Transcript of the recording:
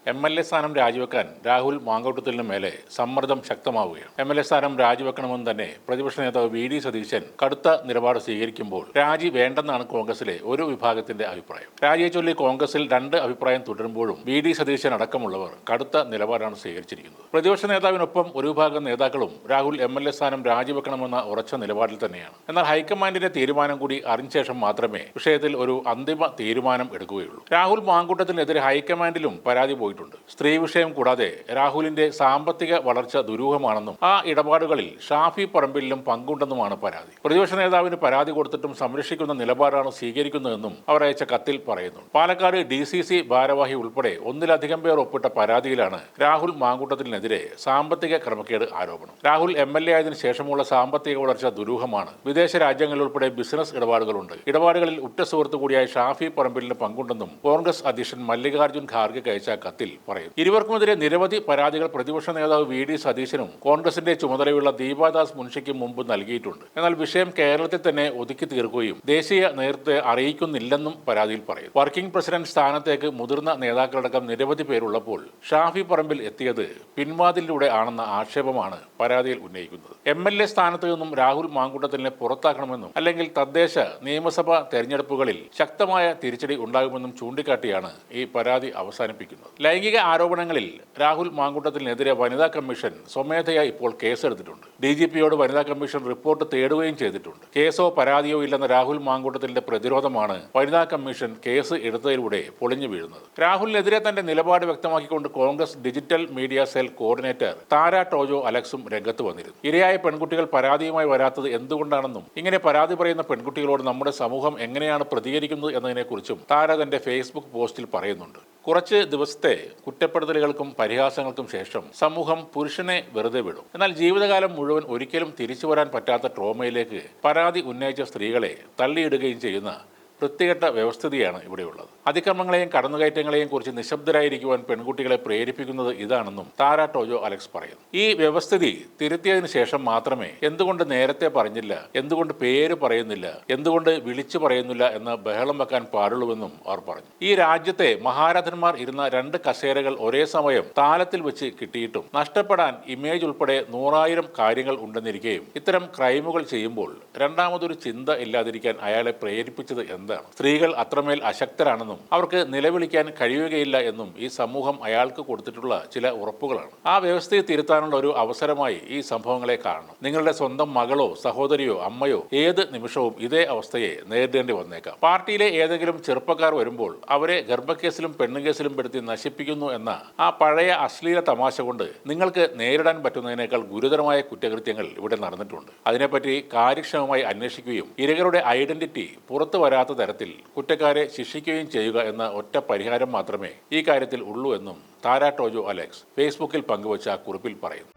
MLA സ്ഥാനം രാജിവെക്കാൻ രാഹുൽ മാങ്കൂട്ടത്തിന് മേലെ സമ്മർദ്ദം ശക്തമാവുകയാണ്. MLA സ്ഥാനം രാജിവെക്കണമെന്ന് തന്നെ പ്രതിപക്ഷ നേതാവ് VD സതീശൻ കടുത്ത നിലപാട് സ്വീകരിക്കുമ്പോൾ രാജി വേണ്ടെന്നാണ് കോൺഗ്രസിലെ ഒരു വിഭാഗത്തിന്റെ അഭിപ്രായം. രാജിയെ ചൊല്ലി കോൺഗ്രസിൽ രണ്ട് അഭിപ്രായം തുടരുമ്പോഴും VD സതീശൻ അടക്കമുള്ളവർ കടുത്ത നിലപാടാണ് സ്വീകരിച്ചിരിക്കുന്നത്. പ്രതിപക്ഷ നേതാവിനൊപ്പം ഒരു വിഭാഗം നേതാക്കളും രാഹുൽ MLA സ്ഥാനം രാജിവെക്കണമെന്ന ഉറച്ച നിലപാടിൽ തന്നെയാണ്. എന്നാൽ ഹൈക്കമാൻഡിന്റെ തീരുമാനം കൂടി അറിഞ്ഞ ശേഷം മാത്രമേ വിഷയത്തിൽ ഒരു അന്തിമ തീരുമാനം എടുക്കുകയുള്ളൂ. രാഹുൽ മാങ്കൂട്ടത്തിനെതിരെ ഹൈക്കമാൻഡിലും പരാതി പോയിട്ടുണ്ട്. സ്ത്രീ വിഷയം കൂടാതെ രാഹുലിന്റെ സാമ്പത്തിക വളർച്ച ദുരൂഹമാണെന്നും ആ ഇടപാടുകളിൽ ഷാഫി പറമ്പിലിനും പങ്കുണ്ടെന്നുമാണ് പരാതി. പ്രതിപക്ഷ നേതാവിന് പരാതി കൊടുത്തിട്ടും സംരക്ഷിക്കുന്ന നിലപാടാണ് സ്വീകരിക്കുന്നതെന്നും അവർ അയച്ച കത്തിൽ പറയുന്നു. പാലക്കാട് DCC ഭാരവാഹി ഉൾപ്പെടെ ഒന്നിലധികം പേർ ഒപ്പിട്ട പരാതിയിലാണ് രാഹുൽ മാങ്കൂട്ടത്തിനെതിരെ സാമ്പത്തിക ക്രമക്കേട് ആരോപണം. രാഹുൽ MLA ആയതിനു ശേഷമുള്ള സാമ്പത്തിക വളർച്ച ദുരൂഹമാണ്. വിദേശ രാജ്യങ്ങളിൽ ഉൾപ്പെടെ ബിസിനസ് ഇടപാടുകളുണ്ട്. ഇടപാടുകളിൽ ഉറ്റ സുഹൃത്തു കൂടിയായ ഷാഫി പറമ്പിലിന് പങ്കുണ്ടെന്നും കോൺഗ്രസ് അധ്യക്ഷൻ മല്ലികാർജ്ജുൻ ഖാർഗെ അയച്ച കത്തിൽ പറയും. ഇരുവർക്കുമെതിരെ നിരവധി പരാതികൾ പ്രതിപക്ഷ നേതാവ് VD സതീശനും കോൺഗ്രസിന്റെ ചുമതലയുള്ള ദീപാദാസ് മുൻഷിക്കും മുമ്പ് നൽകിയിട്ടുണ്ട്. എന്നാൽ വിഷയം കേരളത്തിൽ തന്നെ ഒതുക്കി തീർക്കുകയും ദേശീയ നേതൃത്വത്തെ അറിയിക്കുന്നില്ലെന്നും പരാതിയിൽ പറയും. വർക്കിംഗ് പ്രസിഡന്റ് സ്ഥാനത്തേക്ക് മുതിർന്ന നേതാക്കളടക്കം നിരവധി പേരുള്ളപ്പോൾ ഷാഫി പറമ്പിൽ എത്തിയത് പിൻവാതിലൂടെ ആണെന്ന ആക്ഷേപമാണ് പരാതിയിൽ ഉന്നയിക്കുന്നത്. MLA സ്ഥാനത്ത് നിന്നും രാഹുൽ മാങ്കൂട്ടത്തിനെ പുറത്താക്കണമെന്നും അല്ലെങ്കിൽ തദ്ദേശ നിയമസഭാ തെരഞ്ഞെടുപ്പുകളിൽ ശക്തമായ തിരിച്ചടി ഉണ്ടാകുമെന്നും ചൂണ്ടിക്കാട്ടിയാണ് ഈ പരാതി അവസാനിപ്പിക്കുന്നത്. ലൈംഗിക ആരോപണങ്ങളിൽ രാഹുൽ മാങ്കൂട്ടത്തിനെതിരെ വനിതാ കമ്മീഷൻ സ്വമേധയാ ഇപ്പോൾ കേസെടുത്തിട്ടുണ്ട്. DGPയോട് വനിതാ കമ്മീഷൻ റിപ്പോർട്ട് തേടുകയും ചെയ്തിട്ടുണ്ട്. കേസോ പരാതിയോ ഇല്ലെന്ന രാഹുൽ മാങ്കൂട്ടത്തിന്റെ പ്രതിരോധമാണ് വനിതാ കമ്മീഷൻ കേസ് എടുത്തതിലൂടെ പൊളിഞ്ഞു വീഴുന്നത്. രാഹുലിനെതിരെ തന്റെ നിലപാട് വ്യക്തമാക്കിക്കൊണ്ട് Congress digital media cell coordinator Thara Tojo അലക്സും രംഗത്ത് വന്നിരുന്നു. ഇരയായ പെൺകുട്ടികൾ പരാതിയുമായി വരാത്തത് എന്തുകൊണ്ടാണെന്നും ഇങ്ങനെ പരാതി പറയുന്ന പെൺകുട്ടികളോട് നമ്മുടെ സമൂഹം എങ്ങനെയാണ് പ്രതികരിക്കുന്നത് എന്നതിനെക്കുറിച്ചും താര തന്റെ ഫേസ്ബുക്ക് പോസ്റ്റിൽ പറയുന്നുണ്ട്. കുറച്ച് ദിവസത്തെ കുറ്റപ്പെടുത്തലുകൾക്കും പരിഹാസങ്ങൾക്കും ശേഷം സമൂഹം പുരുഷനെ വെറുതെ വിടും. എന്നാൽ ജീവിതകാലം മുഴുവൻ ഒരിക്കലും തിരിച്ചു വരാൻ പറ്റാത്ത ട്രോമയിലേക്ക് പരാതി ഉന്നയിച്ച സ്ത്രീകളെ തള്ളിയിടുകയും ചെയ്യുന്ന വൃത്തികെട്ട വ്യവസ്ഥിതിയാണ് ഇവിടെയുള്ളത്. അതിക്രമങ്ങളെയും കടന്നുകയറ്റങ്ങളെയും കുറിച്ച് നിശബ്ദരായിരിക്കുവാൻ പെൺകുട്ടികളെ പ്രേരിപ്പിക്കുന്നത് ഇതാണെന്നും താര ടോജോ അലക്സ് പറയുന്നു. ഈ വ്യവസ്ഥിതി തിരുത്തിയതിനു ശേഷം മാത്രമേ എന്തുകൊണ്ട് നേരത്തെ പറഞ്ഞില്ല, എന്തുകൊണ്ട് പേര് പറയുന്നില്ല, എന്തുകൊണ്ട് വിളിച്ചു പറയുന്നില്ല എന്ന് ബഹളം വെക്കാൻ പാടുള്ളൂവെന്നും അവർ പറഞ്ഞു. ഈ രാജ്യത്തെ മഹാരഥന്മാർ ഇരുന്ന രണ്ട് കസേരകൾ ഒരേ സമയം താലത്തിൽ വെച്ച് കിട്ടിയിട്ടും നഷ്ടപ്പെടാൻ ഇമേജ് ഉൾപ്പെടെ 100,000 കാര്യങ്ങൾ ഉണ്ടെന്നിരിക്കുകയും ഇത്തരം ക്രൈമുകൾ ചെയ്യുമ്പോൾ രണ്ടാമതൊരു ചിന്ത ഇല്ലാതിരിക്കാൻ അയാളെ പ്രേരിപ്പിച്ചത് എന്താണ്? സ്ത്രീകൾ അത്രമേൽ അശക്തരാണെന്നും അവർക്ക് നിലവിളിക്കാൻ കഴിയുകയില്ല എന്നും ഈ സമൂഹം അയാൾക്ക് കൊടുത്തിട്ടുള്ള ചില ഉറപ്പുകളാണ്. ആ വ്യവസ്ഥയെ തിരുത്താനുള്ള ഒരു അവസരമായി ഈ സംഭവങ്ങളെ കാണണം. നിങ്ങളുടെ സ്വന്തം മകളോ സഹോദരിയോ അമ്മയോ ഏത് നിമിഷവും ഇതേ അവസ്ഥയെ നേരിടേണ്ടി വന്നേക്കാം. പാർട്ടിയിലെ ഏതെങ്കിലും ചെറുപ്പക്കാർ വരുമ്പോൾ അവരെ ഗർഭക്കേസിലും പെണ്ണുകേസിലും പെടുത്തി നശിപ്പിക്കുന്നു എന്ന ആ പഴയ അശ്ലീല തമാശ കൊണ്ട് നിങ്ങൾക്ക് നേരിടാൻ പറ്റുന്നതിനേക്കാൾ ഗുരുതരമായ കുറ്റകൃത്യങ്ങൾ ഇവിടെ നടന്നിട്ടുണ്ട്. അതിനെപ്പറ്റി കാര്യക്ഷമമായി അന്വേഷിക്കുകയും ഇരകളുടെ ഐഡന്റിറ്റി പുറത്തു വരാത്ത തരത്തിൽ കുറ്റക്കാരെ ശിക്ഷിക്കുകയും ചെയ്യുക എന്ന ഒറ്റ പരിഹാരം മാത്രമേ ഈ കാര്യത്തിൽ ഉള്ളൂ എന്നും താര ടോജോ അലക്സ് ഫേസ്ബുക്കിൽ പങ്കുവച്ച കുറിപ്പിൽ പറയുന്നു.